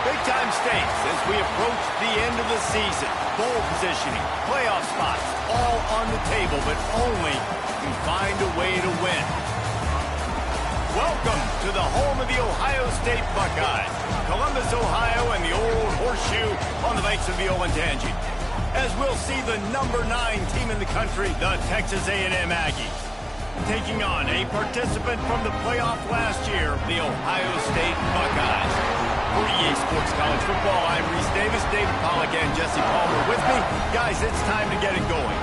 Big-time stakes as we approach the end of the season. Bowl positioning, playoff spots, all on the table, but only you find a way to win. Welcome to the home of the Ohio State Buckeyes, Columbus, Ohio, and the old horseshoe on the banks of the Olentangy. As we'll see the #9 team in the country, the Texas A&M Aggies, taking on a participant from the playoff last year, the Ohio State Buckeyes. For EA Sports College Football, I'm Reese Davis, David Pollack, and Jesse Palmer with me. Guys, it's time to get it going.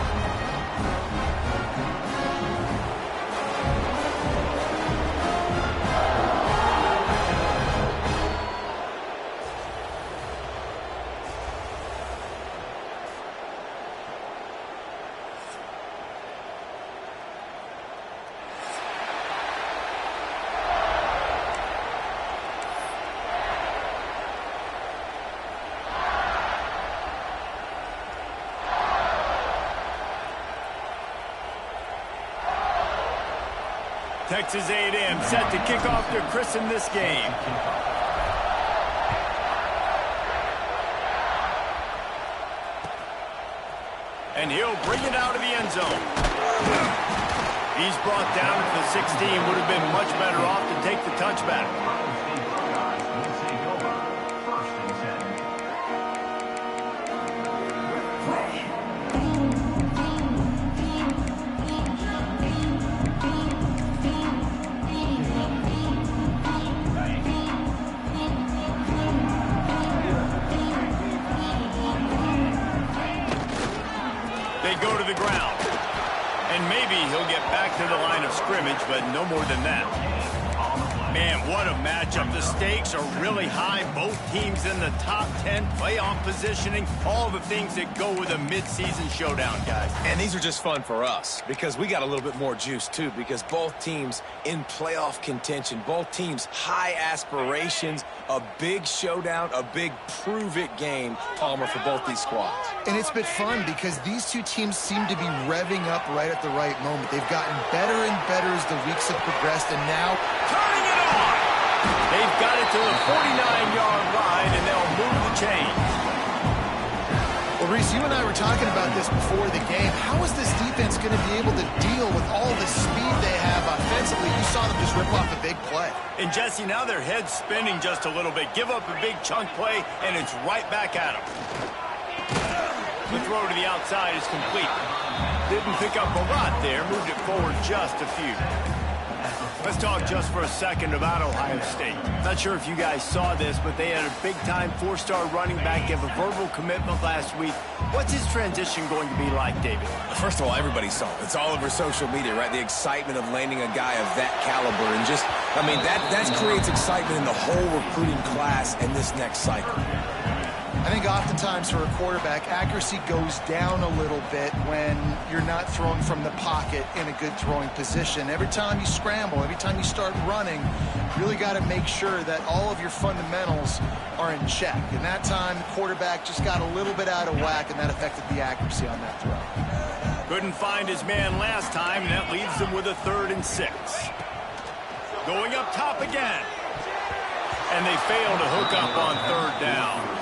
Texas A&M set to kick off to christen this game. And he'll bring it out of the end zone. He's brought down at the 16. Would have been much better off to take the touchback. They go to the ground. And maybe he'll get back to the line of scrimmage, but no more than that. Man, what a matchup. The stakes are really high. Both teams in the top 10, playoff positioning, all the things that go with a midseason showdown, guys. And these are just fun for us because we got a little bit more juice, too, because both teams in playoff contention, both teams high aspirations, a big showdown, a big prove-it game, Palmer, for both these squads. And it's been fun because these two teams seem to be revving up right at the right moment. They've gotten better and better as the weeks have progressed, and now turning it on. They've got it to the 49-yard line, and they'll move the chains. Well, Reese, you and I were talking about this before the game. How is this defense going to be able to deal with all the speed they have offensively? You saw them just rip off a big play. And, Jesse, now their head's spinning just a little bit. Give up a big chunk play, and it's right back at them. The throw to the outside is complete. Didn't pick up a lot there. Moved it forward just a few. Let's talk just for a second about Ohio State. Not sure if you guys saw this, but they had a big-time four-star running back give a verbal commitment last week. What's his transition going to be like, David? First of all, everybody saw it. It's all over social media, right? The excitement of landing a guy of that caliber. And just, I mean, that creates excitement in the whole recruiting class and this next cycle. I think oftentimes for a quarterback, accuracy goes down a little bit when you're not throwing from the pocket in a good throwing position. Every time you scramble, every time you start running, you really got to make sure that all of your fundamentals are in check. And that time, the quarterback just got a little bit out of whack, and that affected the accuracy on that throw. Couldn't find his man last time, and that leaves them with a 3rd and 6. Going up top again. And they fail to hook up on 3rd down.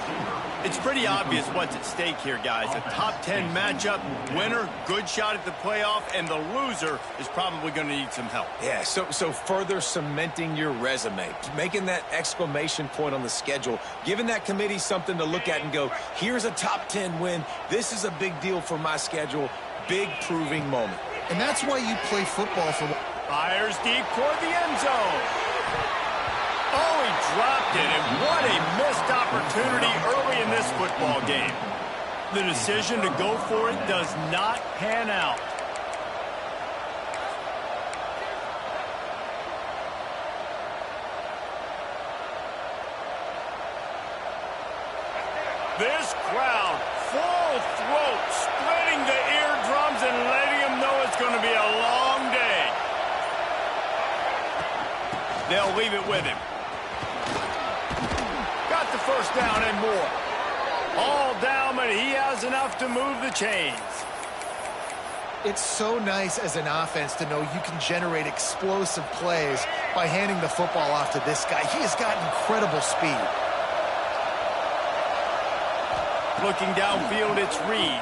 It's pretty obvious what's at stake here, guys. A top 10 matchup, winner, good shot at the playoff, and the loser is probably going to need some help. Yeah, so further cementing your resume, making that exclamation point on the schedule, giving that committee something to look at and go, here's a top 10 win. This is a big deal for my schedule. Big proving moment. And that's why you play football for... Fires deep toward the end zone. Oh, he dropped it, and what a missed opportunity early in this football game. The decision to go for it does not pan out. This crowd, full throat, splitting the eardrums and letting them know it's going to be a long day. They'll leave it with him. Got the first down and more. All down, but he has enough to move the chains. It's so nice as an offense to know you can generate explosive plays by handing the football off to this guy. He has got incredible speed. Looking downfield, it's Reed.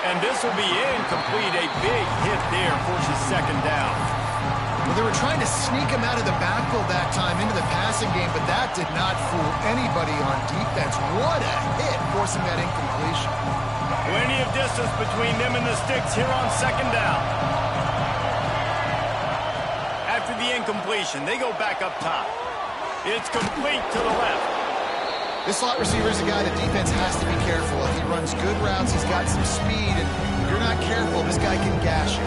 And this will be incomplete. A big hit there forces 2nd down. Well, they were trying to sneak him out of the backfield that time into the passing game, but that did not fool anybody on defense. What a hit, forcing that incompletion. Plenty of distance between them and the sticks here on 2nd down. After the incompletion, they go back up top. It's complete to the left. This slot receiver is a guy the defense has to be careful of. He runs good routes, he's got some speed, and if you're not careful, this guy can gash you.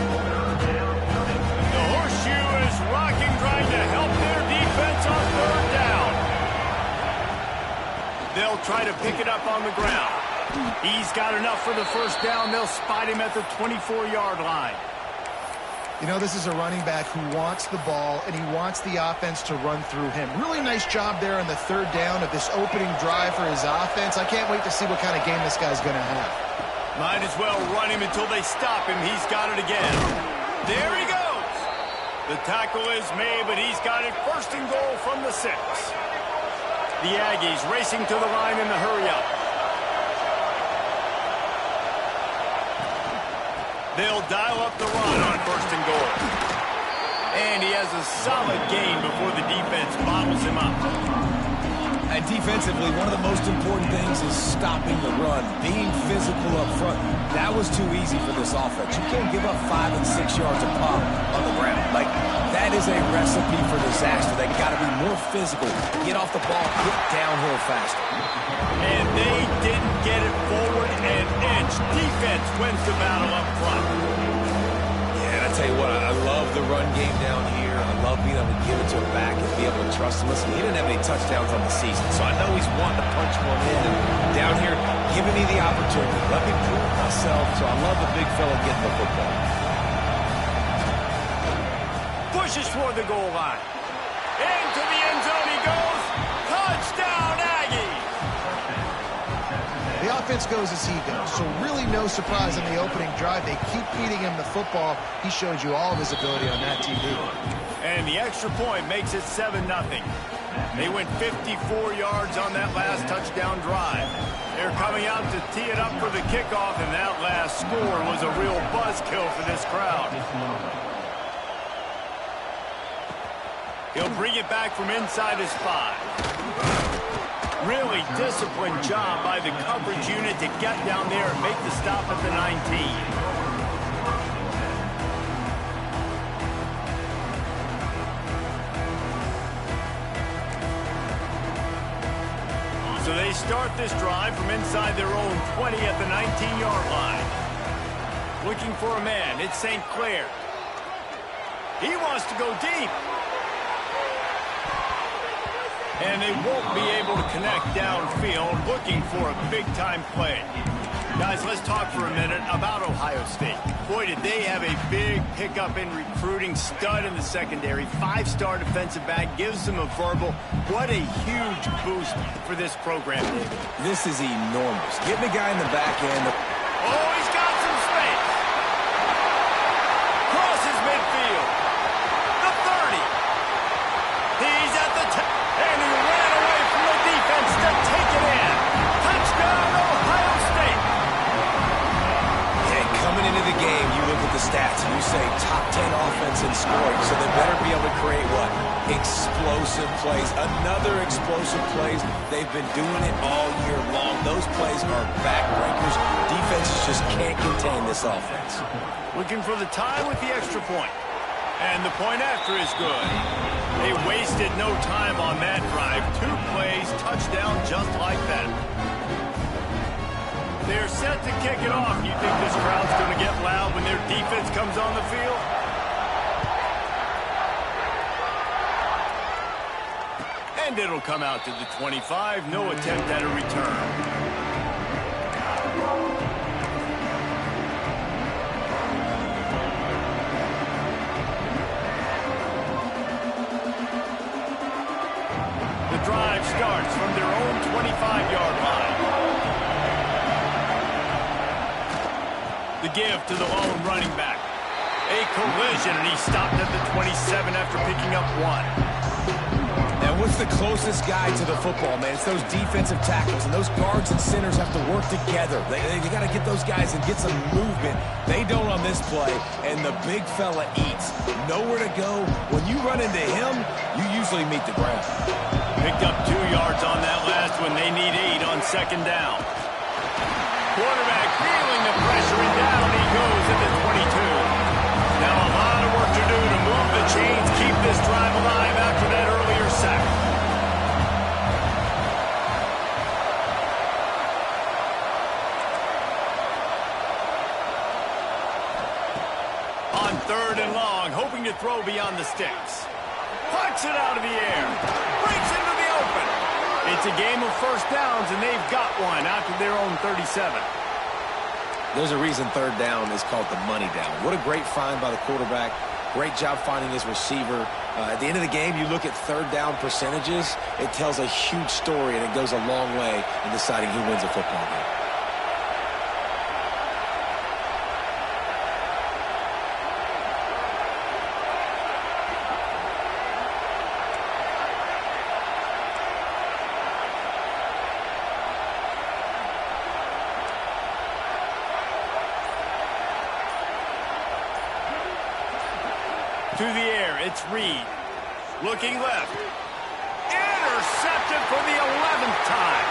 The horseshoe is rocking, trying to help their defense on 3rd down. They'll try to pick it up on the ground. He's got enough for the 1st down. They'll spot him at the 24-yard line. You know, this is a running back who wants the ball, and he wants the offense to run through him. Really nice job there on the 3rd down of this opening drive for his offense. I can't wait to see what kind of game this guy's going to have. Might as well run him until they stop him. He's got it again. There he goes. The tackle is made, but he's got it first and goal from the 6. The Aggies racing to the line in the hurry-up. They'll dial up the run on first and goal. And he has a solid gain before the defense bottles him up. And defensively, one of the most important things is stopping the run, being physical up front. That was too easy for this offense. You can't give up 5 and 6 yards a pop on the ground. Like, that is a recipe for disaster. They got to be more physical, get off the ball, get downhill faster. And they didn't get it forward an inch. Defense wins the battle up front. Yeah, and I tell you what, I love the run game down here. I love being able to give it to him back and be able to trust him. Listen, he didn't have any touchdowns on the season, so I know he's wanting to punch one in. And down here, giving me the opportunity. Let me prove myself, so I love the big fella getting the football. Pushes for the goal line. Into the end zone he goes. Touchdown, Aggies! The offense goes as he goes, so really no surprise in the opening drive. They keep feeding him the football. He showed you all of his ability on that TV. And the extra point makes it 7-0. They went 54 yards on that last touchdown drive. They're coming out to tee it up for the kickoff, and that last score was a real buzzkill for this crowd. He'll bring it back from inside his 5. Really disciplined job by the coverage unit to get down there and make the stop at the 19. So they start this drive from inside their own 20 at the 19-yard line. Looking for a man. It's St. Clair. He wants to go deep. And they won't be able to connect downfield, looking for a big-time play. Guys, let's talk for a minute about Ohio State. Boy, did they have a big pickup in recruiting. Stud in the secondary. 5-star defensive back. Gives them a verbal. What a huge boost for this program, David. This is enormous. Getting the guy in the back end. Oh, he's got some space. Crosses midfield. The 30. He's at the 10. And he ran away from the defense to take it in. Touchdown, Ohio State. And coming into the game, you look at the stats, and you say top 10 offense in scoring, so they better be able to create what? Explosive plays. Another explosive plays. They've been doing it all year long. Those plays are backbreakers. Defenses just can't contain this offense. Looking for the tie with the extra point. And the point after is good. They wasted no time on that drive. 2 plays, touchdown just like that. They're set to kick it off. You think this crowd's going to get loud when their defense comes on the field? And it'll come out to the 25. No attempt at a return. Drive starts from their own 25-yard line. The give to the lone running back. A collision, and he stopped at the 27 after picking up 1. And what's the closest guy to the football, man? It's those defensive tackles, and those guards and centers have to work together. They got to get those guys and get some movement. They don't on this play, and the big fella eats. Nowhere to go. When you run into him, you usually meet the ground. Picked up 2 yards on that last one. They need 8 on second down. Quarterback feeling the pressure, and down he goes at the 22. Now a lot of work to do to move the chains, keep this drive alive after that earlier sack. On 3rd and long, hoping to throw beyond the sticks. Pucks it out of the air. Breaks into the open. It's a game of first downs, and they've got one out to their own 37. There's a reason 3rd down is called the money down. What a great find by the quarterback. Great job finding his receiver. At the end of the game, you look at 3rd down percentages. It tells a huge story, and it goes a long way in deciding who wins a football game. To the air, it's Reed. Looking left. Intercepted for the 11th time.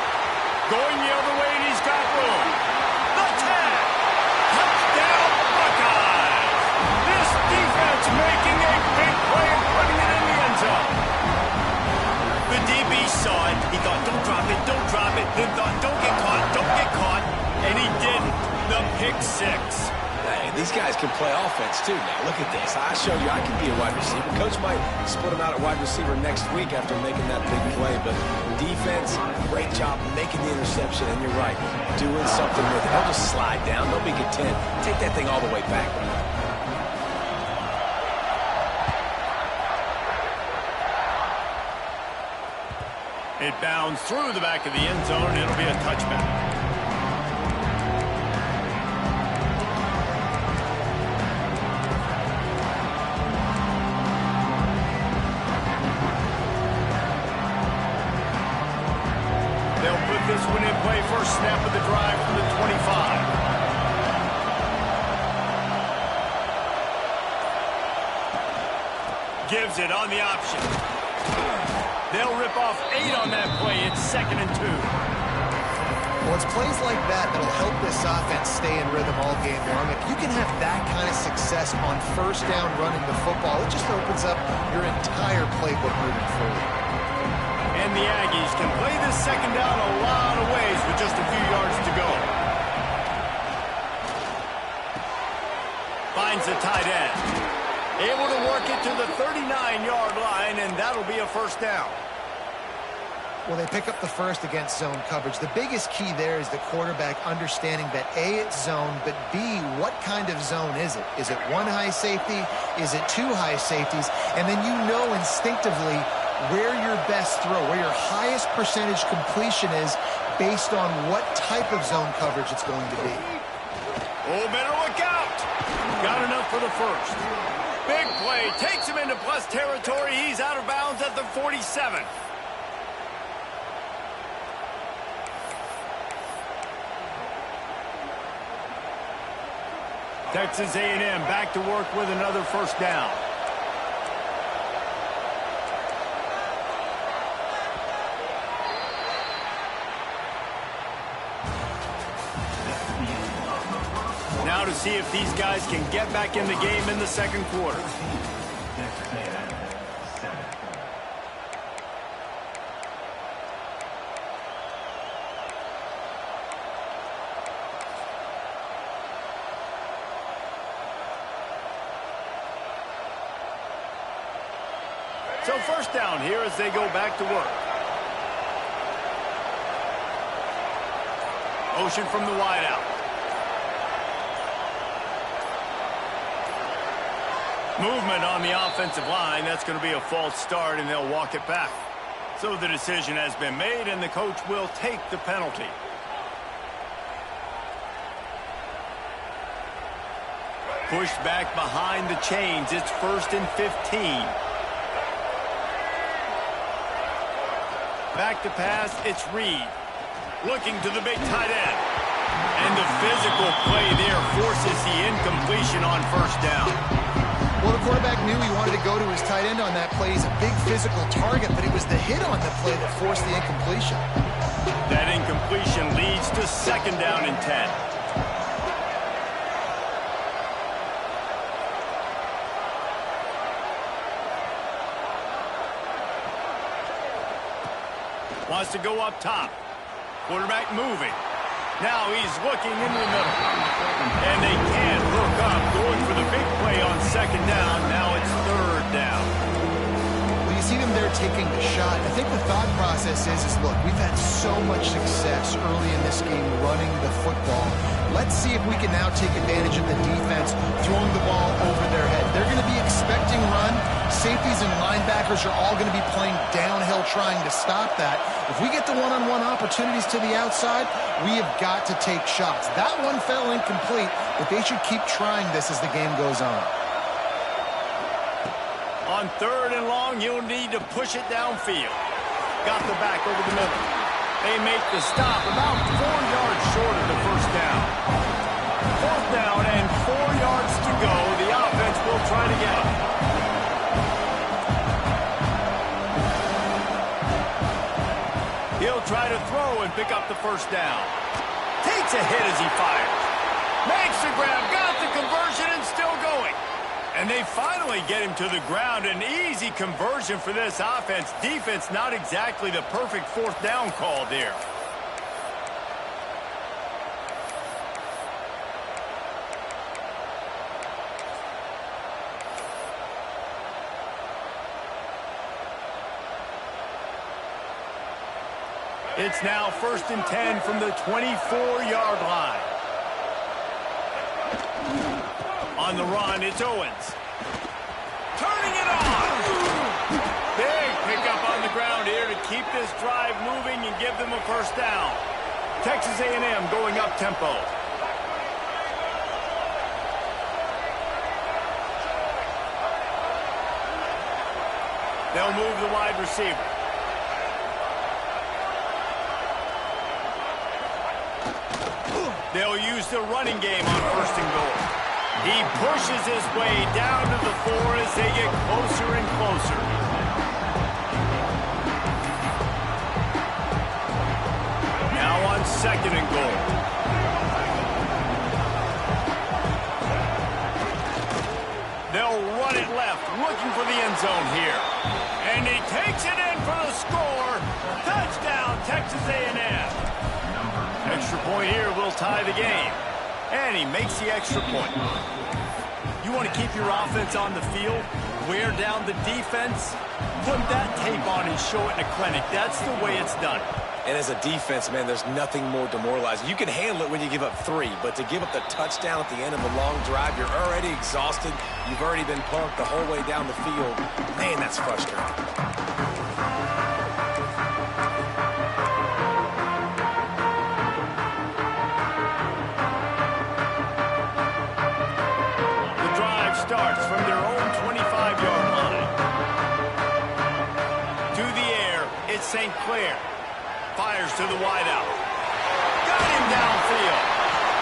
Going the other way, and he's got room. The 10. Touchdown, Buckeyes. This defense making a big play and putting it in the end zone. The DB saw it. He thought, don't drop it, don't drop it. Then thought, don't get caught, don't get caught. And he didn't. The pick six. Hey, these guys can play offense, too. Now, look at this. I showed you I can be a wide receiver. Coach might split him out at wide receiver next week after making that big play. But defense, great job making the interception. And you're right, doing something with it. Don't just slide down. Don't be content. Take that thing all the way back. It bounds through the back of the end zone. It'll be a touchback. This one in play, first snap of the drive from the 25. Gives it on the option. They'll rip off 8 on that play. It's 2nd and 2. Well, it's plays like that that'll help this offense stay in rhythm all game long. If you can have that kind of success on first down running the football, it just opens up your entire playbook moving forward. And the Aggies can play this second down a lot of ways with just a few yards to go. Finds the tight end. Able to work it to the 39-yard line, and that'll be a first down. Well, they pick up the first against zone coverage. The biggest key there is the quarterback understanding that A, it's zone, but B, what kind of zone is it? Is it one high safety? Is it two high safeties? And then you know instinctively where your best throw, where your highest percentage completion is based on what type of zone coverage it's going to be. Oh, better look out. Got enough for the first. Big play. Takes him into plus territory. He's out of bounds at the 47. Texas A&M back to work with another first down. Now to see if these guys can get back in the game in the second quarter. So first down here as they go back to work. Motion from the wideout. Movement on the offensive line. That's going to be a false start, and they'll walk it back. So the decision has been made, and the coach will take the penalty. Pushed back behind the chains. It's 1st and 15. Back to pass, it's Reed. Looking to the big tight end. And the physical play there forces the incompletion on first down. Well, the quarterback knew he wanted to go to his tight end on that play. He's a big physical target, but it was the hit on the play that forced the incompletion. That incompletion leads to second down and 10. Wants to go up top. Quarterback moving. Now he's looking into the middle. And they can't hook up. Going for the big play on second down. Now it's third down. Well, you see them there taking the shot. I think the thought process is look, we've had so much success early in this game running the football. Let's see if we can now take advantage of the defense throwing the ball over their head. They're going to be expecting run. Safeties and linebackers are all going to be playing downhill trying to stop that. If we get the one-on-one opportunities to the outside, we have got to take shots. That one fell incomplete, but they should keep trying this as the game goes on. On third and long, you'll need to push it downfield. Got the back over the middle. They make the stop about 4 yards short of the first down. Fourth down and 4 yards to go. The offense will try to get it. go and pick up the first down. Takes a hit as he fires. Makes the grab, got the conversion, and still going. And they finally get him to the ground. An easy conversion for this offense. Defense, not exactly the perfect fourth down call there. It's now 1st and 10 from the 24-yard line. On the run, it's Owens. Turning it on. Big pickup on the ground here to keep this drive moving and give them a first down. Texas A&M going up tempo. They'll move the wide receiver. They'll use the running game on 1st and goal. He pushes his way down to the 4 as they get closer and closer. Now on 2nd and goal. They'll run it left, looking for the end zone here. And he takes it in for the score. Touchdown, Texas A&M. Extra point here will tie the game. And he makes the extra point. You want to keep your offense on the field, wear down the defense, put that tape on and show it in a clinic. That's the way it's done. And as a defense, man, there's nothing more demoralizing. You can handle it when you give up 3, but to give up the touchdown at the end of a long drive, you're already exhausted. You've already been punked the whole way down the field. Man, that's frustrating. Starts from their own 25-yard line. To the air, it's St. Clair. Fires to the wideout. Got him downfield.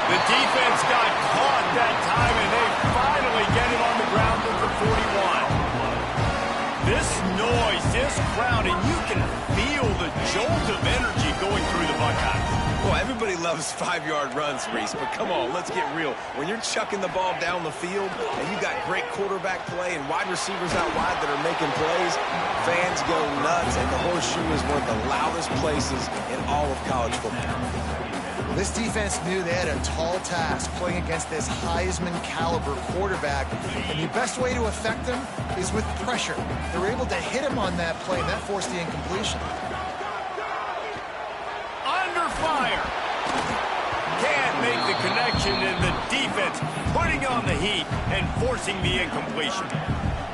The defense got caught that time, and they finally get him on the ground at the 41. This noise, this crowd, and you can feel the jolt of energy going through the Buckeyes. Well, everybody loves 5-yard runs, Reese, but come on, let's get real. When you're chucking the ball down the field and you got great quarterback play and wide receivers out wide that are making plays, fans go nuts, and the Horseshoe is one of the loudest places in all of college football. This defense knew they had a tall task playing against this Heisman-caliber quarterback, and the best way to affect him is with pressure. They were able to hit him on that play, and that forced the incompletion. Under fire. Can't make the connection, and the defense putting on the heat and forcing the incompletion.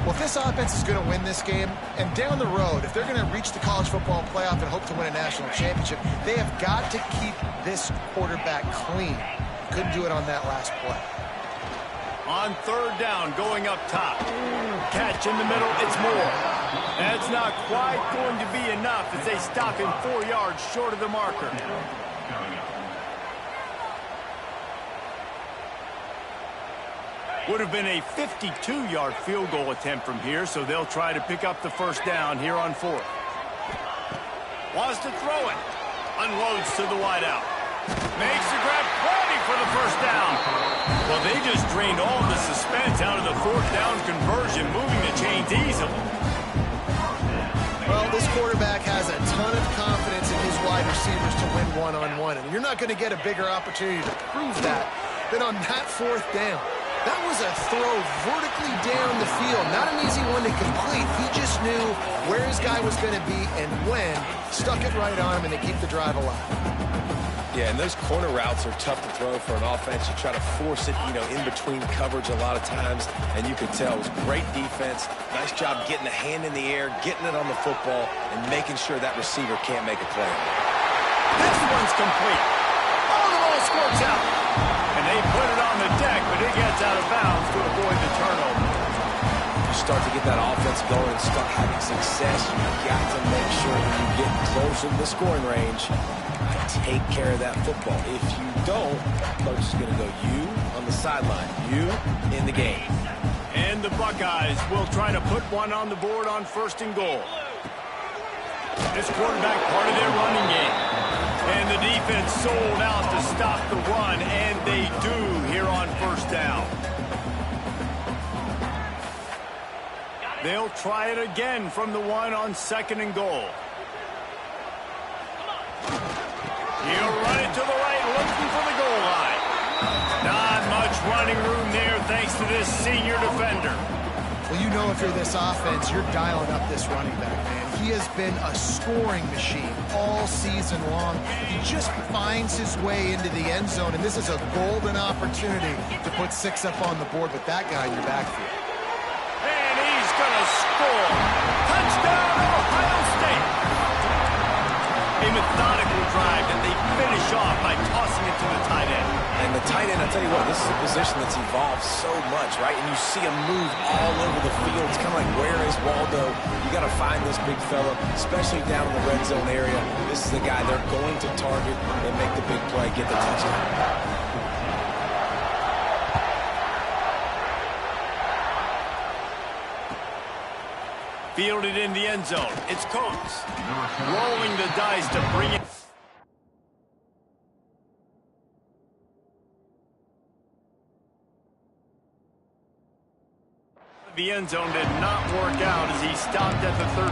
Well, if this offense is going to win this game, and down the road, if they're going to reach the college football playoff and hope to win a national championship, they have got to keep this quarterback clean. Couldn't do it on that last play. On 3rd down, going up top. Catch in the middle, it's more. That's not quite going to be enough as they stop him 4 yards short of the marker. Would have been a 52-yard field goal attempt from here, so they'll try to pick up the first down here on 4th. Wants to throw it. Unloads to the wideout. Makes the grab, ready for the first down. Well, they just drained all the suspense out of the 4th down conversion, moving the chains easily. Well, this quarterback has a ton of confidence in his wide receivers to win one-on-one, and you're not going to get a bigger opportunity to prove that than on that 4th down. That was a throw vertically down the field. Not an easy one to complete. He just knew where his guy was going to be and when. Stuck it right on him, and they keep the drive alive. Yeah, and those corner routes are tough to throw for an offense. You try to force it, in between coverage a lot of times, and you could tell it was great defense. Nice job getting the hand in the air, getting it on the football, and making sure that receiver can't make a play. This one's complete. Oh, the ball squirts out. And they put it on the deck, but it gets out of bounds to avoid the turnover. You start to get that offense going and start having success, you've got to make sure that you get closer to the scoring range. Take care of that football. If you don't, coach is going to go you on the sideline, you in the game. And the Buckeyes will try to put one on the board on 1st and goal. This quarterback part of their running game. And the defense sold out to stop the run, and they do here on first down. They'll try it again from the one on 2nd and goal. He'll run it to the right, looking for the goal line. Not much running room there thanks to this senior defender. Well, you know if you're this offense, you're dialing up this running back, man. He has been a scoring machine all season long. He just finds his way into the end zone, and this is a golden opportunity to put 6 up on the board with that guy in your backfield. And he's going to score. Touchdown, Ohio State. A methodical drive that they finish off by tossing it to the tight end. And the tight end, I'll tell you what, this is a position that's evolved so much, right? And you see him move all over the field. It's kind of like, where is Waldo? You got to find this big fella, especially down in the red zone area. This is the guy they're going to target and make the big play, get the touchdown. Fielded in the end zone. It's Coates. Rolling the dice to bring it. The end zone did not work out as he stopped at the 13.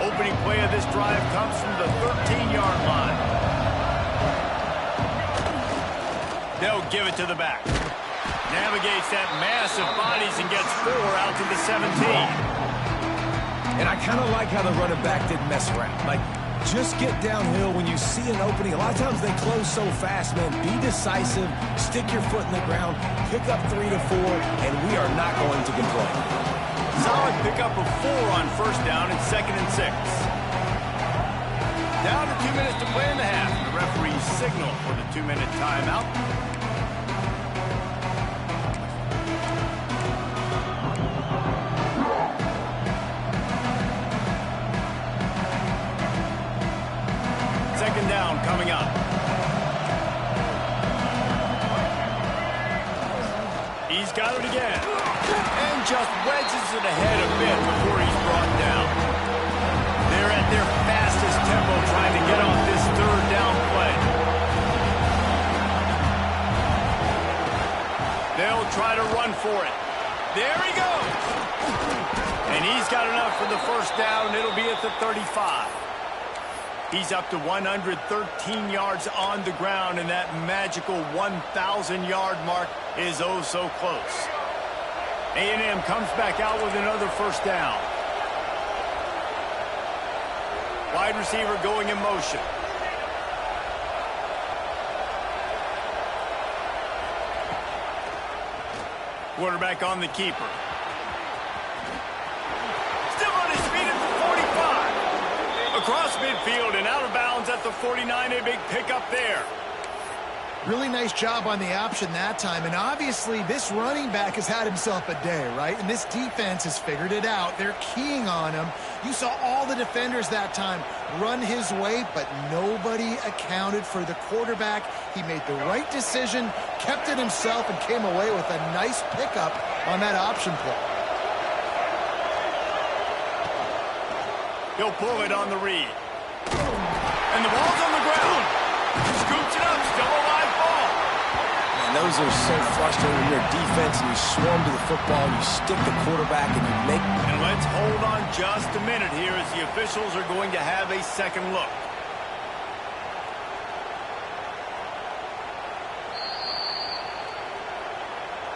Opening play of this drive comes from the 13-yard line. They'll give it to the back. Navigates that mass of bodies and gets 4 out to the 17. And I kind of like how the running back didn't mess around. Like, just get downhill when you see an opening. A lot of times they close so fast, man. Be decisive, stick your foot in the ground, pick up 3 to 4, and we are not going to complain. Solid pickup of 4 on first down and 2nd and 6. Down to 2 minutes to play in the half. The referee signal for the 2-minute timeout. Second down coming up. He's got it again. And just wedges it ahead a bit before he's brought down. They're at their fastest tempo trying to get off this 3rd down play. They'll try to run for it. There he goes. And he's got enough for the first down. It'll be at the 35. He's up to 113 yards on the ground, and that magical 1,000-yard mark is oh so close. A&M comes back out with another first down. Wide receiver going in motion. Quarterback on the keeper. Still on his feet at the 45. Across midfield and out of bounds at the 49. A big pickup there. Really nice job on the option that time, and obviously this running back has had himself a day, right? And this defense has figured it out. They're keying on him. You saw all the defenders that time run his way, but nobody accounted for the quarterback. He made the right decision, kept it himself, and came away with a nice pickup on that option play. He'll pull it on the read. And the ball's on the ground. Scoops it up, still a live ball. And those are so frustrating when you're a defense and you swarm to the football, you stick the quarterback, and you make... And let's hold on just a minute here as the officials are going to have a second look.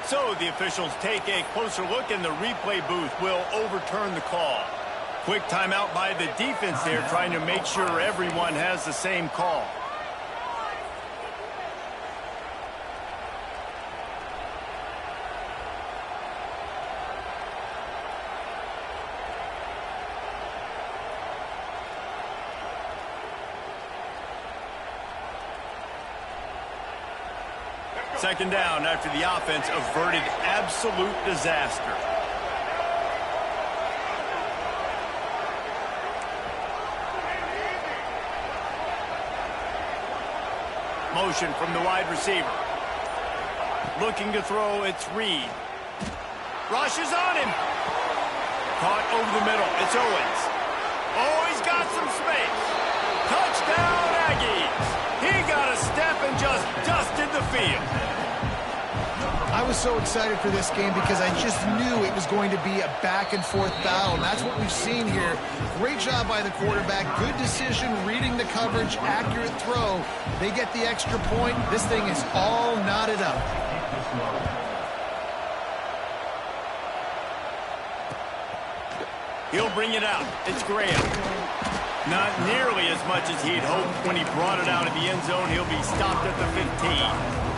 So the officials take a closer look, and the replay booth will overturn the call. Quick timeout by the defense there, trying to make sure everyone has the same call. Second down after the offense averted absolute disaster. motion from the wide receiver. Looking to throw, it's Reed. Rushes on him. Caught over the middle. It's Owens. Oh, he's got some space. Touchdown, Aggies. He got a step and just dusted the field. I was so excited for this game because I just knew it was going to be a back-and-forth battle, and that's what we've seen here. Great job by the quarterback. Good decision, reading the coverage, accurate throw. They get the extra point. This thing is all knotted up. He'll bring it out. It's Graham. Not nearly as much as he'd hoped when he brought it out of the end zone. He'll be stopped at the 15.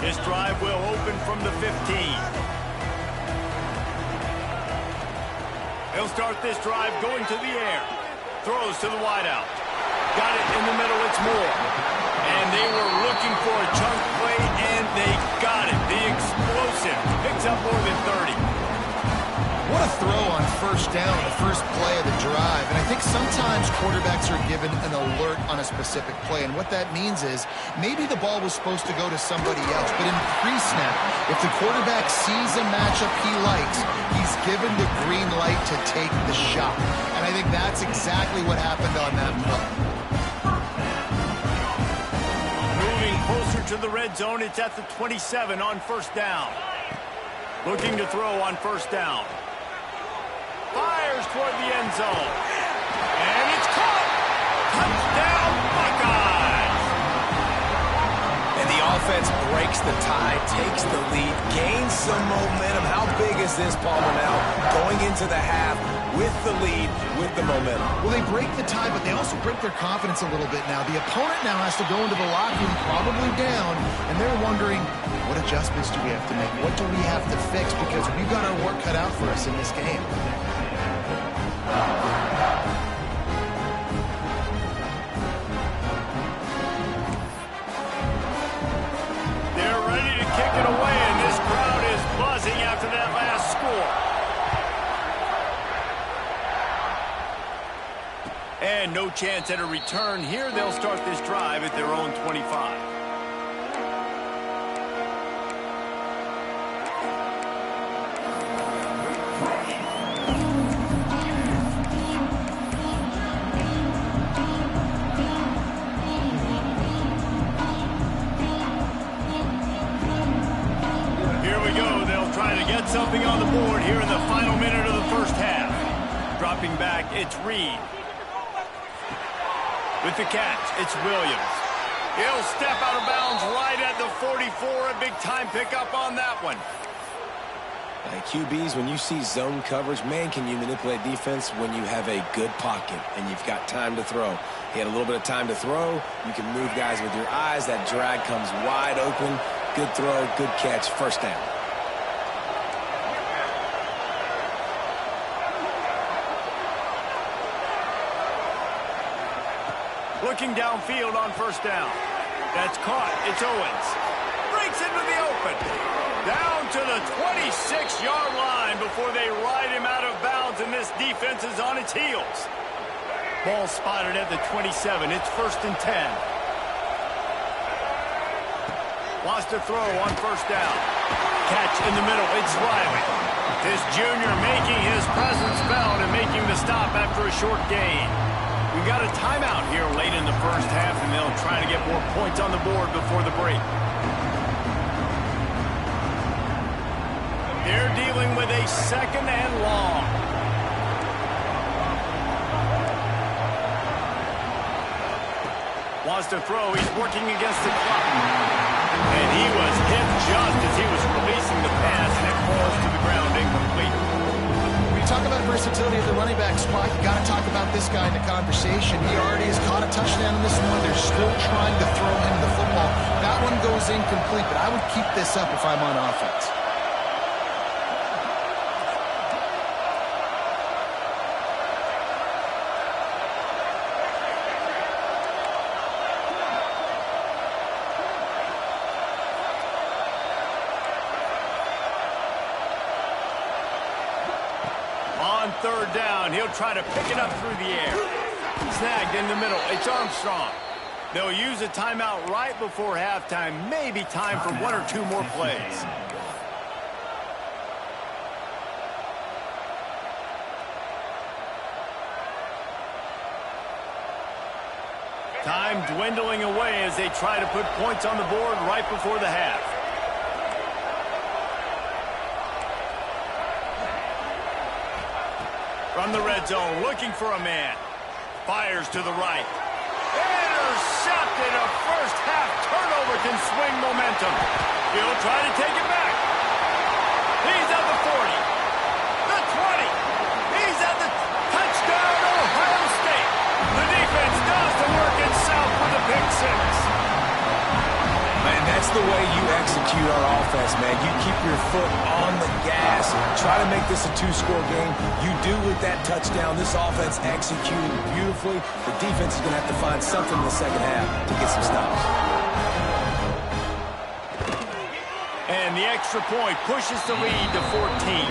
This drive will open from the 15. He'll start this drive going to the air. Throws to the wideout. Got it in the middle. It's Moore. And they were looking for a chunk play, and they got it. The explosive picks up more than 30. What a throw on first down, the first play of the drive. And I think sometimes quarterbacks are given an alert on a specific play. And what that means is maybe the ball was supposed to go to somebody else. But in pre-snap, if the quarterback sees a matchup he likes, he's given the green light to take the shot. And I think that's exactly what happened on that play. Moving closer to the red zone, it's at the 27 on first down. Looking to throw on first down. Fires toward the end zone. And it's caught. Touchdown, Buckeyes. And the offense breaks the tie, takes the lead, gains some momentum. How big is this, Palmer, now? Going into the half with the lead, with the momentum. Well, they break the tie, but they also break their confidence a little bit now. The opponent now has to go into the locker room probably down, and they're wondering, what adjustments do we have to make? What do we have to fix? Because we've got our work cut out for us in this game. They're ready to kick it away, and this crowd is buzzing after that last score. And no chance at a return here. They'll start this drive at their own 25. Something on the board here in the final minute of the first half. Dropping back, it's Reed. With the catch, it's Williams. He'll step out of bounds right at the 44. A big-time pickup on that one. Like QBs, when you see zone coverage, man, can you manipulate defense when you have a good pocket and you've got time to throw. He had a little bit of time to throw. You can move guys with your eyes. That drag comes wide open. Good throw, good catch, first down. Looking downfield on first down. That's caught. It's Owens. Breaks into the open. Down to the 26-yard line before they ride him out of bounds, and this defense is on its heels. Ball spotted at the 27. It's first and 10. Wants to throw on first down. Catch in the middle. It's Riley. This junior making his presence felt and making the stop after a short gain. We got a timeout here late in the first half, and they'll try to get more points on the board before the break. They're dealing with a second and long. Wants to throw. He's working against the clock. And he was hit just as he was releasing the pass, and it falls to the ground incomplete. Talk about versatility at the running back spot. You got to talk about this guy in the conversation. He already has caught a touchdown in this one. They're still trying to throw him the football. That one goes incomplete, but I would keep this up if I'm on offense. Third down, he'll try to pick it up through the air. snagged in the middle. It's Armstrong. They'll use a timeout right before halftime. Maybe time for one or two more plays. Time dwindling away as they try to put points on the board right before the half. From the red zone, looking for a man. Fires to the right. Intercepted. A first half turnover can swing momentum. He'll try to take it back. He's at the 40. The 20. He's at the touchdown, Ohio State. The defense does the work itself with a pick six. Man, that's the way you execute on offense, man. You keep your foot on the gas, try to make this a two-score game. You do with that touchdown. This offense executing beautifully. The defense is going to have to find something in the second half to get some stops. And the extra point pushes the lead to 14.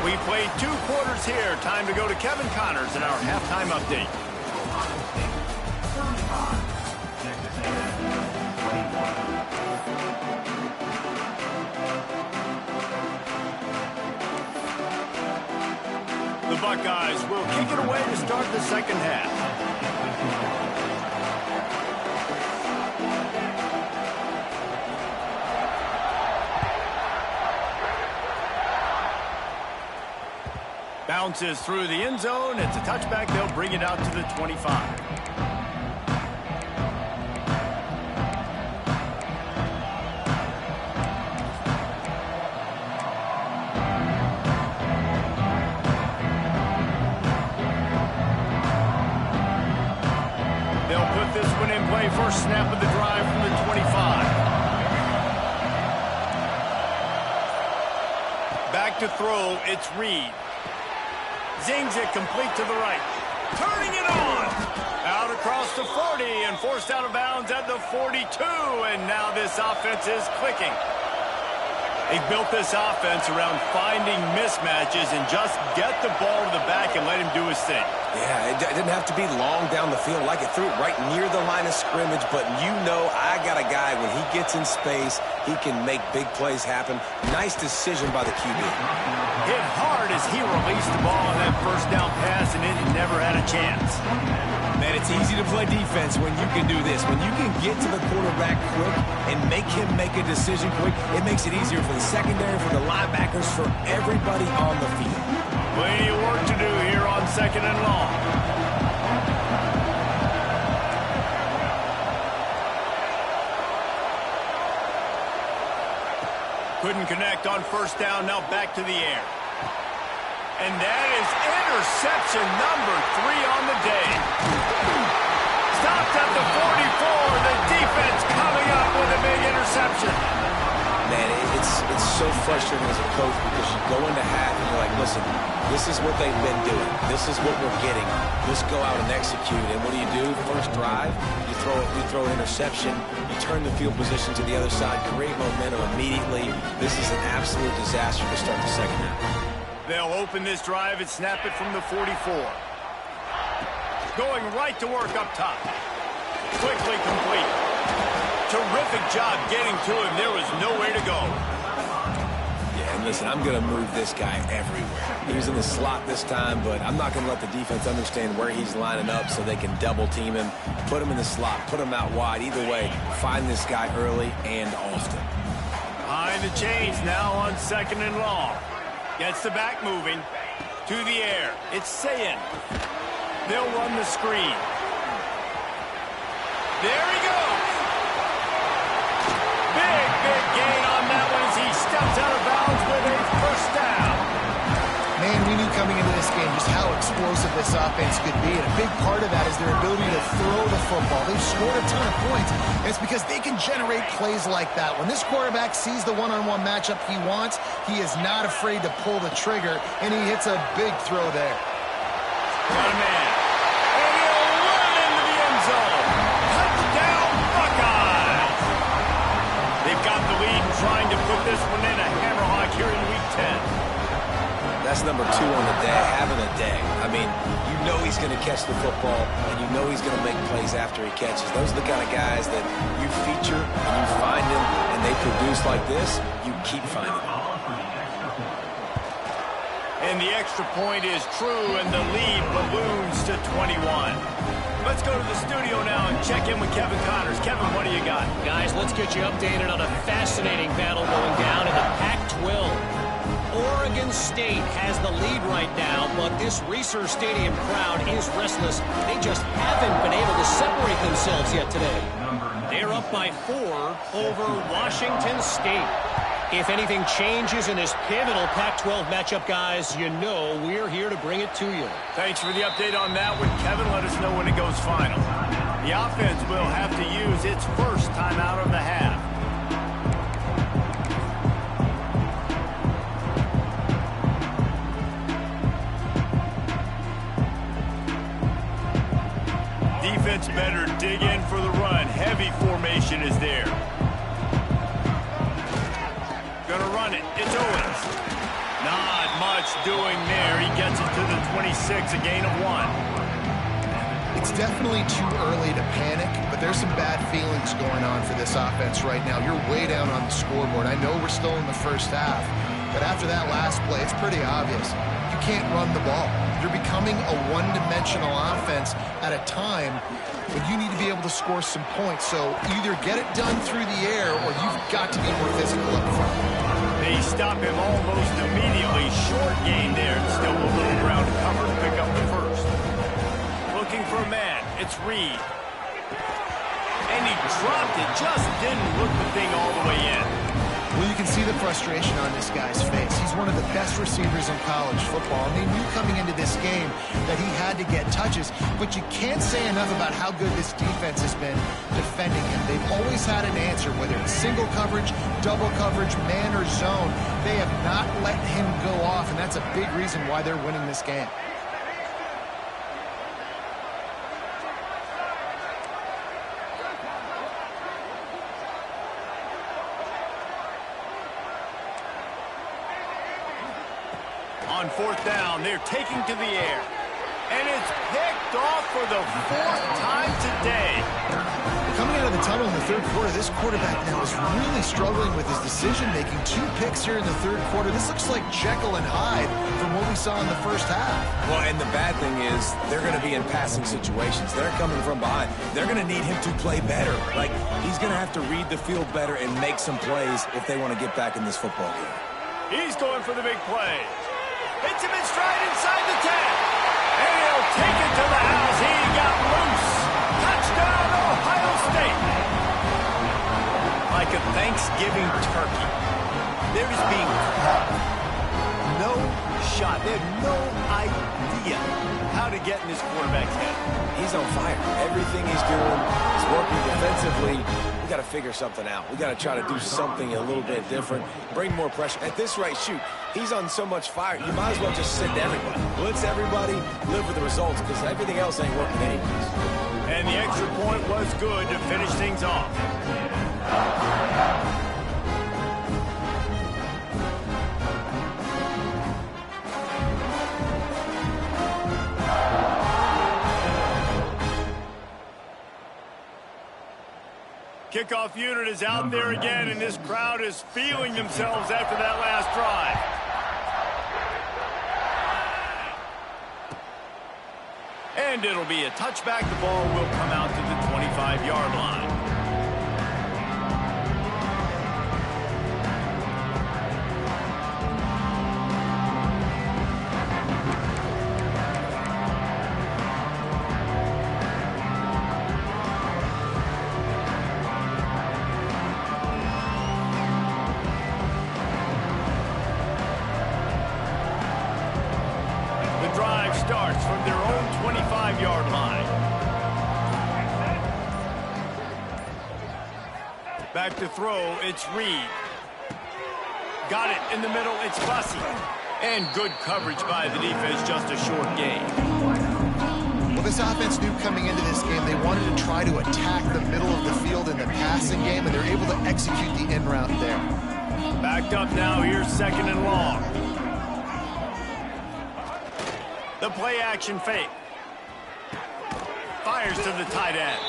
We played 2 quarters here. Time to go to Kevin Connors in our halftime update. The Buckeyes will kick it away to start the second half. Bounces through the end zone. It's a touchback. They'll bring it out to the 25. First snap of the drive from the 25. Back to throw, it's Reed. Zings it complete to the right. Turning it on. Out across the 40 and forced out of bounds at the 42. And now this offense is clicking. They built this offense around finding mismatches and just get the ball to the back and let him do his thing. Yeah, it didn't have to be long down the field. Like it threw it right near the line of scrimmage, but you know I got a guy, when he gets in space, he can make big plays happen. Nice decision by the QB. Hit hard as he released the ball on that first down pass, and it never had a chance. Man, it's easy to play defense when you can do this. When you can get to the quarterback quick and make him make a decision quick, it makes it easier for the secondary, for the linebackers, for everybody on the field. Plenty of work to do here on 2nd and long. Couldn't connect on first down, now back to the air. And that is interception number 3 on the day. Stopped at the 44, the defense coming up with a big interception. Man, it's so frustrating as a coach because you go into half and you're like, listen, this is what they've been doing. This is what we're getting. Let's go out and execute. And what do? First drive, you throw an interception, you turn the field position to the other side, create momentum immediately. This is an absolute disaster to start the second half. They'll open this drive and snap it from the 44. Going right to work up top. Quickly complete. Terrific job getting to him. There was nowhere to go. Yeah, and listen, I'm going to move this guy everywhere. He was in the slot this time, but I'm not going to let the defense understand where he's lining up so they can double team him, put him in the slot, put him out wide. Either way, find this guy early and often. Behind the chains now on 2nd and long. Gets the back moving. To the air. It's Sayin. They'll run the screen. There he goes. Big gain on that one as he steps out of bounds with a first down. Man, we knew coming into this game just how explosive this offense could be, and a big part of that is their ability to throw the football. They've scored a ton of points, and it's because they can generate plays like that. When this quarterback sees the one-on-one matchup he wants, he is not afraid to pull the trigger, and he hits a big throw there. Got a man. And he'll run into the end zone. Touchdown, Buckeyes! They've got the lead and trying to put this one in a hammerlock here in Week 10. That's number 2 on the day, having a day. I mean, you know he's going to catch the football, and you know he's going to make plays after he catches. Those are the kind of guys that you feature and you find them, and they produce like this, you keep finding them. And the extra point is true, and the lead balloons to 21. Let's go to the studio now and check in with Kevin Connors. Kevin, what do you got? Guys, let's get you updated on a fascinating battle going down in the Pac-12. Oregon State has the lead right now, but this Reser Stadium crowd is restless. They just haven't been able to separate themselves yet today. They're up by 4 over Washington State. If anything changes in this pivotal Pac-12 matchup, guys, you know we're here to bring it to you. Thanks for the update on that one, Kevin. Let us know when it goes final. The offense will have to use its first timeout of the half. Defense better dig in for the run. Heavy formation is there. Gonna run it. It's Owens. Not much doing there. He gets it to the 26, a gain of 1. It's definitely too early to panic, but there's some bad feelings going on for this offense right now. You're way down on the scoreboard. I know we're still in the first half, but after that last play, it's pretty obvious. You can't run the ball. You're becoming a one-dimensional offense at a time when you need to be able to score some points. So either get it done through the air or you've got to be more physical up front. They stop him almost immediately. Short gain there. Still a little ground to cover to pick up the first. Looking for a man. It's Reed. And he dropped it. Just didn't look the thing all the way in. Well, you can see the frustration on this guy's face. He's one of the best receivers in college football, and they knew coming into this game that he had to get touches, but you can't say enough about how good this defense has been defending him. They've always had an answer, whether it's single coverage, double coverage, man or zone. They have not let him go off, and that's a big reason why they're winning this game. On 4th down, they're taking to the air. And it's picked off for the 4th time today. Coming out of the tunnel in the 3rd quarter, this quarterback now is really struggling with his decision-making. 2 picks here in the 3rd quarter. This looks like Jekyll and Hyde from what we saw in the first half. Well, and the bad thing is they're going to be in passing situations. They're coming from behind. They're going to need him to play better. Like, he's going to have to read the field better and make some plays if they want to get back in this football game. He's going for the big play. Hits him in stride inside the 10. And he'll take it to the house. He got loose. Touchdown, Ohio State. Like a Thanksgiving turkey. They're just being caught. No shot. They have no idea how to get in this quarterback's head. He's on fire. Everything he's doing is working defensively. We got to figure something out. We got to try to do something a little bit different. Bring more pressure. At this rate, shoot, he's on so much fire. You might as well just send everybody. Blitz everybody, live with the results, because everything else ain't working anyways. And the extra point was good to finish things off. Kickoff unit is out there again, and this crowd is feeling themselves after that last drive. And it'll be a touchback. The ball will come out to the 25-yard line. Starts from their own 25-yard line. Back to throw, it's Reed. Got it in the middle, it's Bussey. And good coverage by the defense, just a short gain. Well, this offense knew coming into this game they wanted to try to attack the middle of the field in the passing game, and they're able to execute the in route there. Backed up now, here's 2nd and long. The play action fake. Fires to the tight end.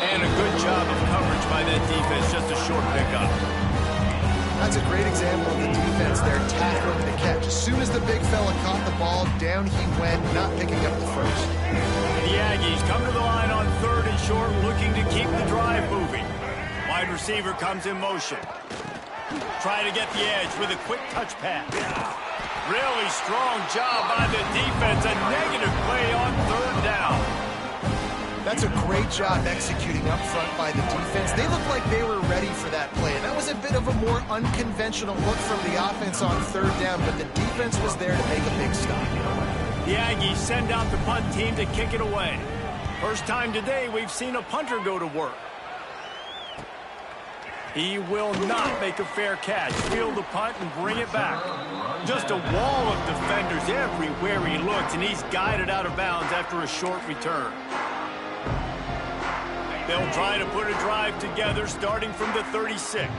And a good job of coverage by that defense, just a short pickup. That's a great example of the defense there tackling the catch. As soon as the big fella caught the ball, down he went, not picking up the first. The Aggies come to the line on 3rd and short, looking to keep the drive moving. Wide receiver comes in motion. Try to get the edge with a quick touch pass. Really strong job by the defense. A negative play on 3rd down. That's a great job executing up front by the defense. They looked like they were ready for that play. And that was a bit of a more unconventional look from the offense on 3rd down, but the defense was there to make a big stop. The Aggies send out the punt team to kick it away. First time today we've seen a punter go to work. He will not make a fair catch. Field the punt and bring it back. Just a wall of defenders everywhere he looks, and he's guided out of bounds after a short return. They'll try to put a drive together starting from the 36.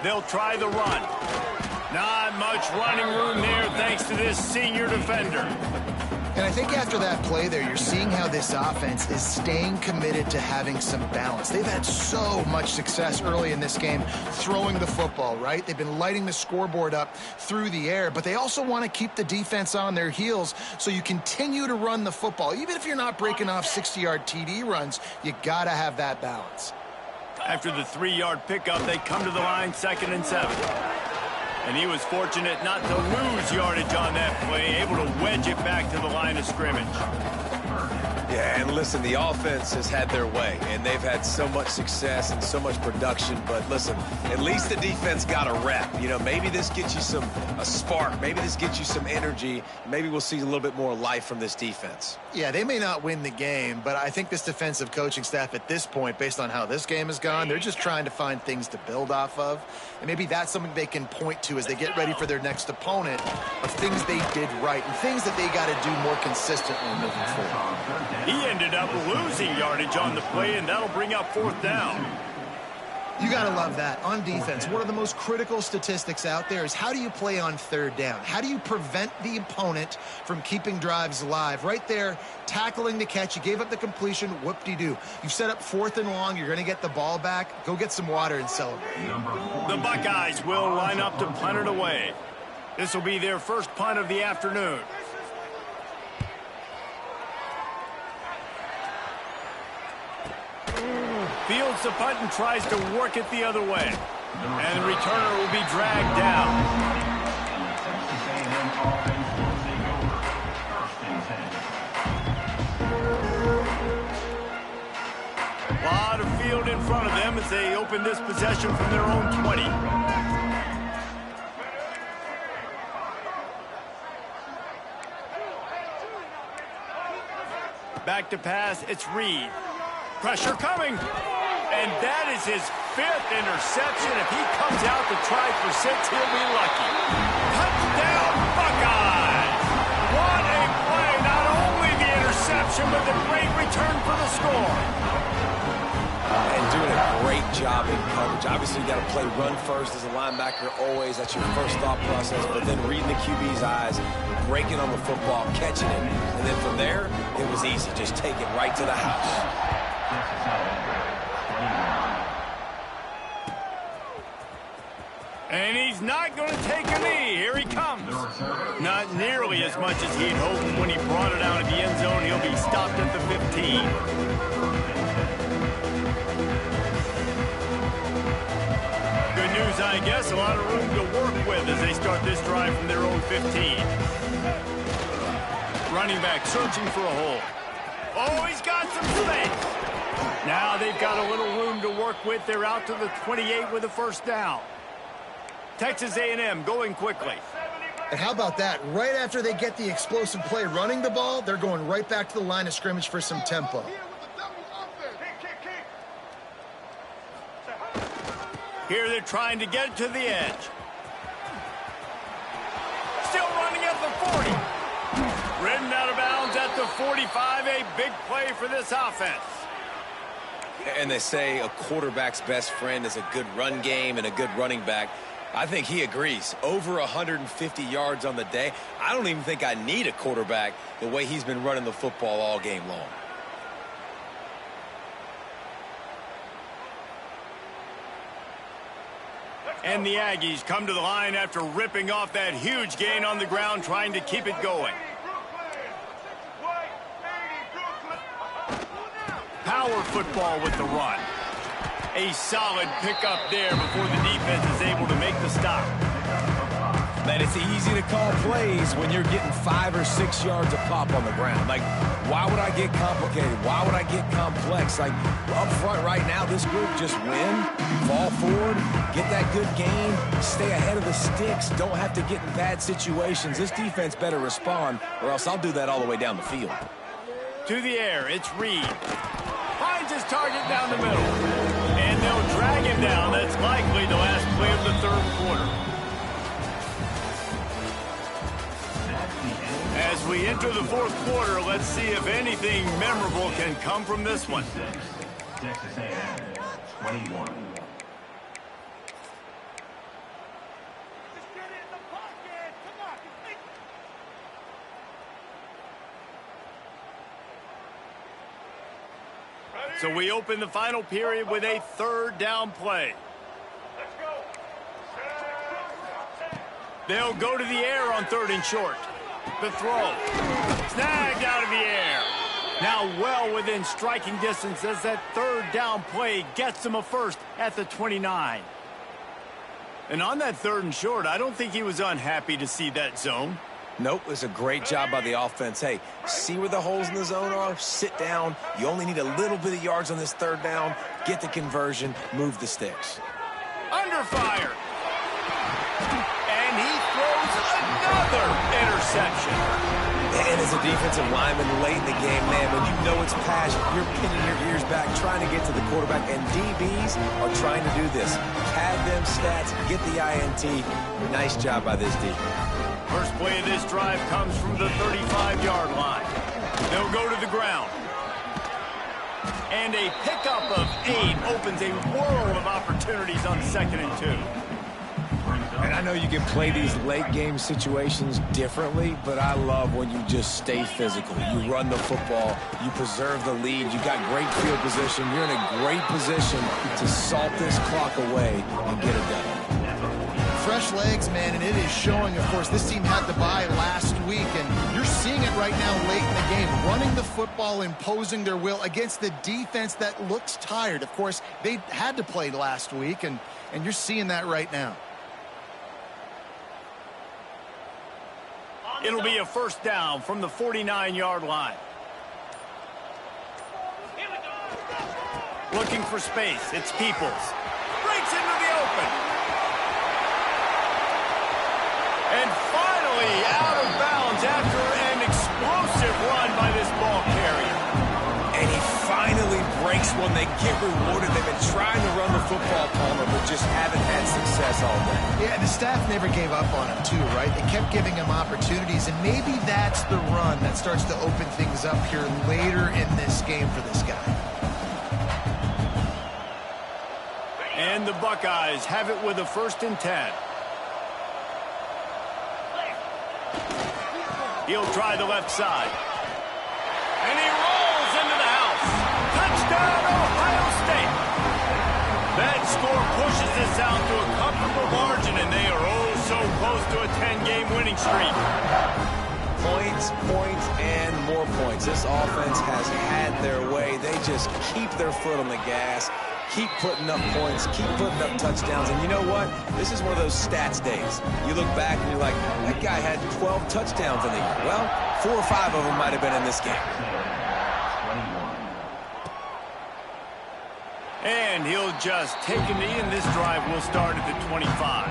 They'll try the run. Not much running room there thanks to this senior defender. And I think after that play there, you're seeing how this offense is staying committed to having some balance. They've had so much success early in this game throwing the football, right? They've been lighting the scoreboard up through the air, but they also want to keep the defense on their heels so you continue to run the football. Even if you're not breaking off 60-yard TD runs, you got to have that balance. After the 3-yard pickup, they come to the line 2nd and 7. And he was fortunate not to lose yardage on that play, able to wedge it back to the line of scrimmage. Yeah, and listen, the offense has had their way, and they've had so much success and so much production. But listen, at least the defense got a rep. You know, maybe this gets you a spark. Maybe this gets you some energy. Maybe we'll see a little bit more life from this defense. Yeah, they may not win the game, but I think this defensive coaching staff at this point, based on how this game has gone, they're just trying to find things to build off of. And maybe that's something they can point to as they get ready for their next opponent of things they did right and things that they got to do more consistently moving forward. He ended up losing yardage on the play, and that'll bring up 4th down. You got to love that. On defense, one of the most critical statistics out there is how do you play on 3rd down? How do you prevent the opponent from keeping drives alive? Right there, tackling the catch. You gave up the completion. Whoop-de-doo. You've set up 4th and long. You're going to get the ball back. Go get some water and celebrate. The Buckeyes will line up to punt it away. This will be their first punt of the afternoon. Fields the punt and tries to work it the other way. And the returner will be dragged down. A lot of field in front of them as they open this possession from their own 20. Back to pass, it's Reed. Pressure coming. And that is his 5th interception. If he comes out to try for 6, he'll be lucky. Touchdown, Buckeyes! What a play. Not only the interception, but the great return for the score. And doing a great job in coverage. Obviously, you got to play run first as a linebacker always. That's your first thought process. But then reading the QB's eyes, breaking on the football, catching it. And then from there, it was easy. Just take it right to the house. And he's not going to take a knee. Here he comes. Not nearly as much as he'd hoped when he brought it out of the end zone. He'll be stopped at the 15. Good news, I guess. A lot of room to work with as they start this drive from their own 15. Running back searching for a hole. Oh, he's got some space. Now they've got a little room to work with. They're out to the 28 with a 1st down. Texas A&M going quickly. And how about that? Right after they get the explosive play running the ball, they're going right back to the line of scrimmage for some tempo. Here they're trying to get it to the edge. Still running at the 40. Ridden out of bounds at the 45. A big play for this offense. And they say a quarterback's best friend is a good run game and a good running back. I think he agrees. Over 150 yards on the day. I don't even think I need a quarterback the way he's been running the football all game long. And the Aggies come to the line after ripping off that huge gain on the ground, trying to keep it going. Power football with the run. A solid pickup there before the defense is able to make the stop. Man, it's easy to call plays when you're getting 5 or 6 yards a pop on the ground. Like, why would I get complicated? Why would I get complex? Like, up front right now, this group just win, fall forward, get that good game, stay ahead of the sticks, don't have to get in bad situations. This defense better respond, or else I'll do that all the way down the field. To the air, it's Reed. Finds his target down the middle. And they'll drag him down. That's likely the last play of the third quarter. As we enter the fourth quarter, let's see if anything memorable can come from this one. Texas A&M, 21. So we open the final period with a third down play. They'll go to the air on 3rd and short. The throw. Snagged out of the air. Now well within striking distance as that third down play gets them a first at the 29. And on that 3rd and short, I don't think he was unhappy to see that zone. Nope, it's a great job by the offense. Hey, see where the holes in the zone are? Sit down. You only need a little bit of yards on this 3rd down. Get the conversion. Move the sticks. Under fire. And he throws another interception. And as a defensive lineman late in the game, man, when you know it's passion, you're pinning your ears back, trying to get to the quarterback, and DBs are trying to do this. Pad them stats, get the INT. Nice job by this D. First play of this drive comes from the 35-yard line. They'll go to the ground. And a pickup of 8 opens a world of opportunities on 2nd and 2. And I know you can play these late-game situations differently, but I love when you just stay physical. You run the football. You preserve the lead. You got great field position. You're in a great position to salt this clock away and get it done. Fresh legs, man, and it is showing. Of course, this team had the bye last week, and you're seeing it right now late in the game, running the football, imposing their will against the defense that looks tired. Of course, they had to play last week, and you're seeing that right now. It'll be a first down from the 49-yard line. Looking for space. It's Peoples. Breaks into the open. And finally out of bounds after an explosive run by this ball carrier. And he finally breaks one. They get rewarded. They've been trying to run the football, Palmer, but just haven't had success all day. Yeah, the staff never gave up on him, too, right? They kept giving him opportunities, and maybe that's the run that starts to open things up here later in this game for this guy. And the Buckeyes have it with a 1st and 10. He'll try the left side. And he rolls into the house. Touchdown, Ohio State. That score pushes this out to a comfortable margin, and they are oh so close to a 10-game winning streak. Points, points, and more points. This offense has had their way. They just keep their foot on the gas, keep putting up points, keep putting up touchdowns. And you know what? This is one of those stats days. You look back and you're like, that guy had 12 touchdowns in the year. Well, 4 or 5 of them might have been in this game. And he'll just take a knee, and this drive will start at the 25.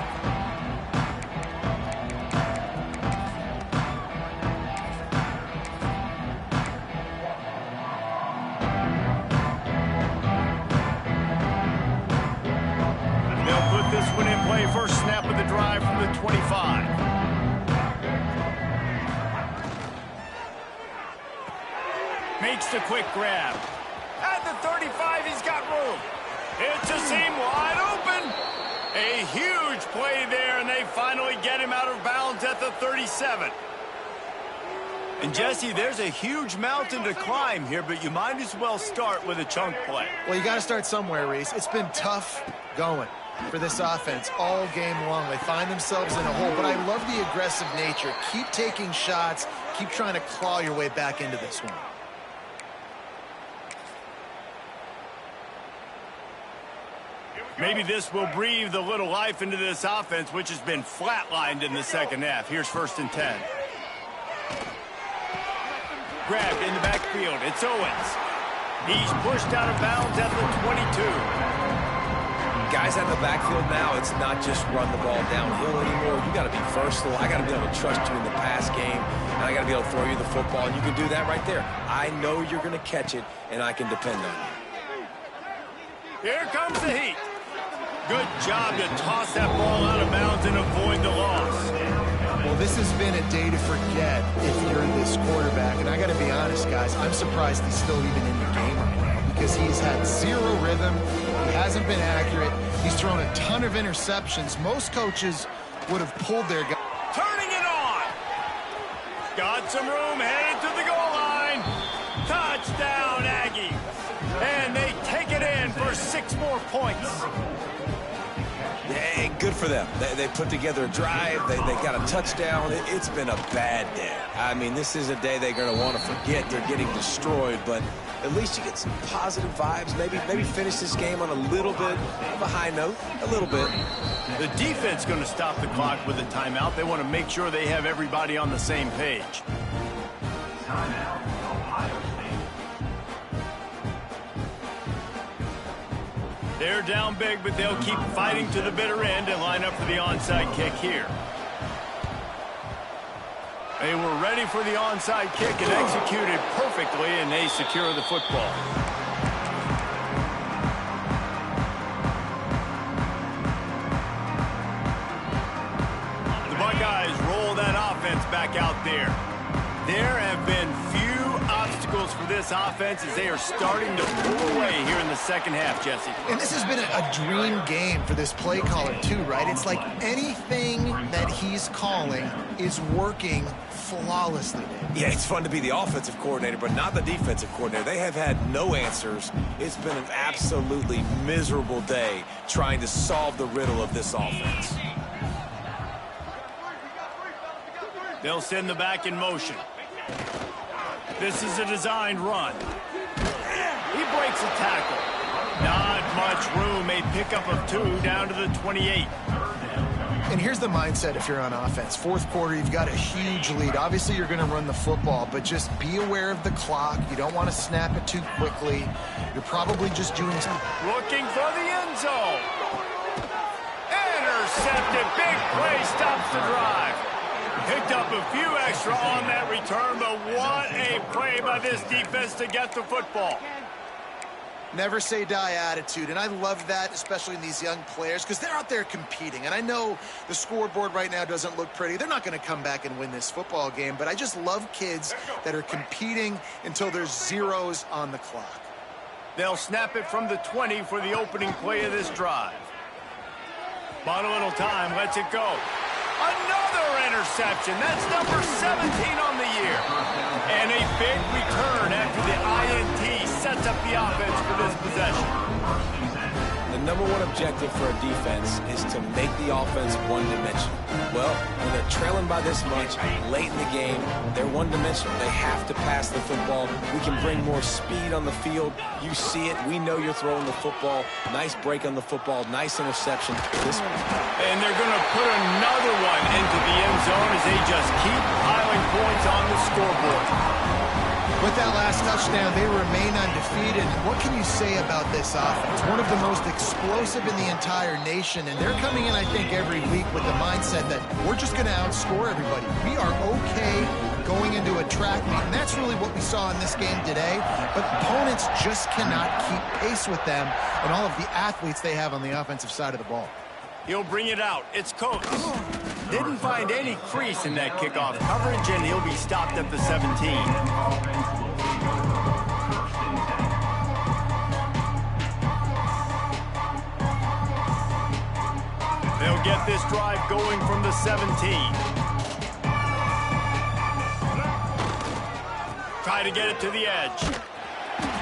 This one in play, first snap of the drive from the 25. Makes the quick grab. At the 35, he's got room. It's a seam wide open. A huge play there. the 37. And, Jesse, there's a huge mountain to climb here, but you might as well start with a chunk play. Well, you got to start somewhere, Reese. It's been tough going for this offense all game long. They find themselves in a hole, but I love the aggressive nature. Keep taking shots. Keep trying to claw your way back into this one. Maybe this will breathe a little life into this offense, which has been flatlined in the second half. Here's 1st and 10. Grabbed in the backfield. It's Owens. He's pushed out of bounds at the 22. Guys out of the backfield now, it's not just run the ball downhill anymore. You got to be versatile. I got to be able to trust you in the pass game, and I got to be able to throw you the football, and you can do that right there. I know you're going to catch it, and I can depend on you. Here comes the heat. Good job to toss that ball out of bounds and avoid the loss. Well, this has been a day to forget if you're this quarterback. And I got to be honest, guys, I'm surprised he's still even in the game right now because he's had zero rhythm. He hasn't been accurate. He's thrown a ton of interceptions. Most coaches would have pulled their guy. Turning it on. Got some room, headed to the goal line. Touchdown, Aggie. And they take it in for 6 more points. Hey, good for them. They put together a drive. They got a touchdown. It's been a bad day. I mean, this is a day they're going to want to forget. They're getting destroyed, but at least you get some positive vibes. Maybe finish this game on a little bit of a high note, a little bit. The defense going to stop the clock with a timeout. They want to make sure they have everybody on the same page. Timeout, Ohio State. They're down big, but they'll keep fighting to the bitter end and line up for the onside kick here. They were ready for the onside kick and executed perfectly, and they secure the football. The Buckeyes roll that offense back out there. There have been few obstacles for this offense as they are starting to pull away here in the second half, Jesse. And this has been a dream game for this play caller too, right? It's like anything that he's calling is working flawlessly. Yeah, it's fun to be the offensive coordinator, but not the defensive coordinator. They have had no answers. It's been an absolutely miserable day trying to solve the riddle of this offense. They'll send the back in motion. This is a designed run. He breaks a tackle. Not much room. A pickup of 2 down to the 28. And here's the mindset if you're on offense. 4th quarter, you've got a huge lead. Obviously, you're going to run the football, but just be aware of the clock. You don't want to snap it too quickly. You're probably just doing something. Looking for the end zone. Intercepted. Big play stops the drive. Picked up a few extra on that return, but what a play by this defense to get the football. Never say die attitude, and I love that, especially in these young players, because they're out there competing. And I know the scoreboard right now doesn't look pretty. They're not going to come back and win this football game, but I just love kids that are competing until there's zeros on the clock. They'll snap it from the 20 for the opening play of this drive. Bought a little time, lets it go. Another interception. That's number 17 on the year. And a big return after the INT sets up the offense for this possession. The number one objective for a defense is to make the offense one-dimensional. Well, when they're trailing by this much late in the game, they're one-dimensional. They have to pass the football. We can bring more speed on the field. You see it. We know you're throwing the football. Nice break on the football. Nice interception. And they're going to put another one into the end zone as they just keep piling points on the scoreboard. With that last touchdown, they remain undefeated. What can you say about this offense? One of the most explosive in the entire nation, and they're coming in, I think, every week with the mindset that we're just going to outscore everybody. We are okay going into a track meet, and that's really what we saw in this game today. But opponents just cannot keep pace with them and all of the athletes they have on the offensive side of the ball. He'll bring it out. It's Coates. Didn't find any crease in that kickoff coverage, and he'll be stopped at the 17. They'll get this drive going from the 17. try to get it to the edge.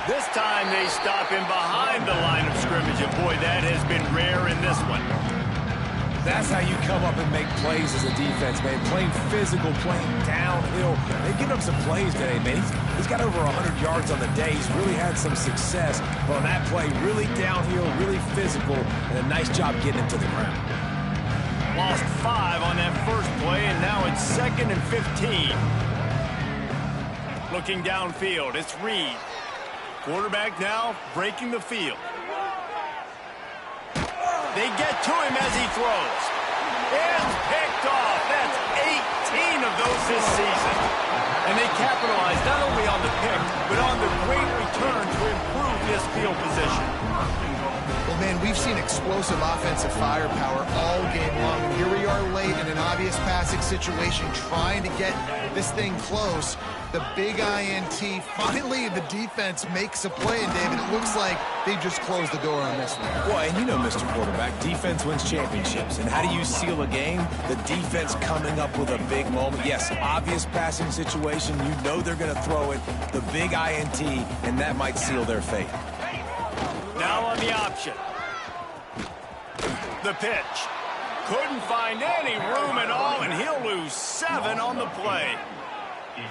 This time they stop him behind the line of scrimmage, and boy, that has been rare in this one. That's how you come up and make plays as a defense, man. Playing physical, playing downhill. They've given him some plays today, man. He's got over 100 yards on the day. He's really had some success. But on that play, really downhill, really physical, and a nice job getting him to the ground. Lost 5 on that first play, and now it's 2nd and 15. Looking downfield, it's Reed. Quarterback now breaking the field. They get to him as he throws. It's picked off. That's 18 of those this season. And they capitalize not only on the pick, but on the great return to improve this field position. Well, man, we've seen explosive offensive firepower all game long. And here we are late in an obvious passing situation, trying to get this thing close. The big INT, finally the defense makes a play, and David, it looks like they just closed the door on this one. Well, and you know, Mr. Quarterback, defense wins championships. And how do you seal a game? The defense coming up with a big moment. Yes, obvious passing situation. You know they're going to throw it. The big INT, and that might seal their fate. Now on the option. The pitch. Couldn't find any room at all, and he'll lose 7 on the play.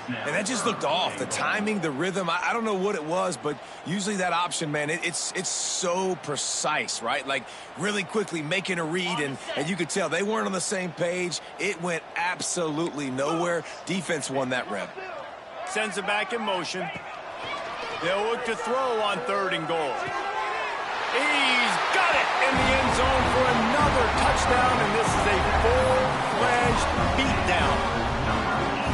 And that just looked off. The timing, the rhythm, I don't know what it was, but usually that option, man, it's so precise, right? Like really quickly making a read, and you could tell they weren't on the same page. It went absolutely nowhere. Defense won that rep. Sends it back in motion. They'll look to throw on 3rd and goal. He's got it in the end zone for another touchdown, and this is a full-fledged beatdown.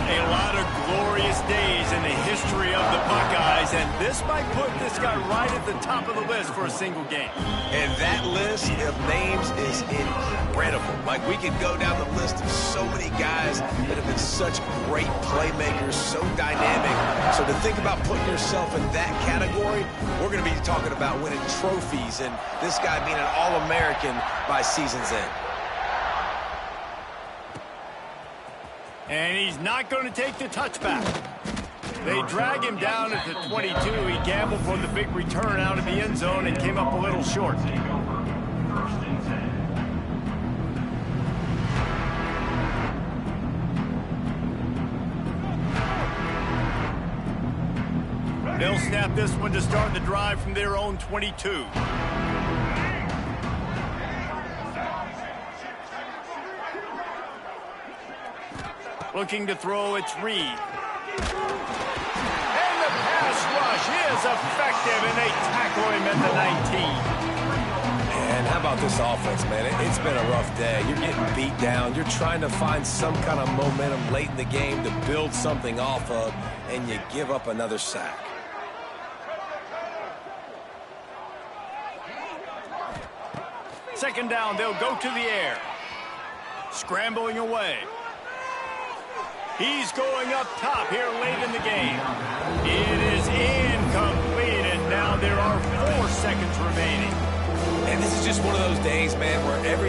A lot of glorious days in the history of the Buckeyes, and this might put this guy right at the top of the list for a single game. And that list of names is incredible. Like, we could go down the list of so many guys that have been such great playmakers, so dynamic. So to think about putting yourself in that category, we're going to be talking about winning trophies, and this guy being an All-American by season's end. And he's not going to take the touchback. They drag him down at the 22. He gambled for the big return out of the end zone and came up a little short. They'll snap this one to start the drive from their own 22. Looking to throw, it's Reed. And the pass rush is effective, and they tackle him at the 19. And how about this offense, man? It's been a rough day. You're getting beat down. You're trying to find some kind of momentum late in the game to build something off of, and you give up another sack. Second down, they'll go to the air. Scrambling away. He's going up top here late in the game. It is incomplete, and now there are 4 seconds remaining. And this is just one of those days, man, where every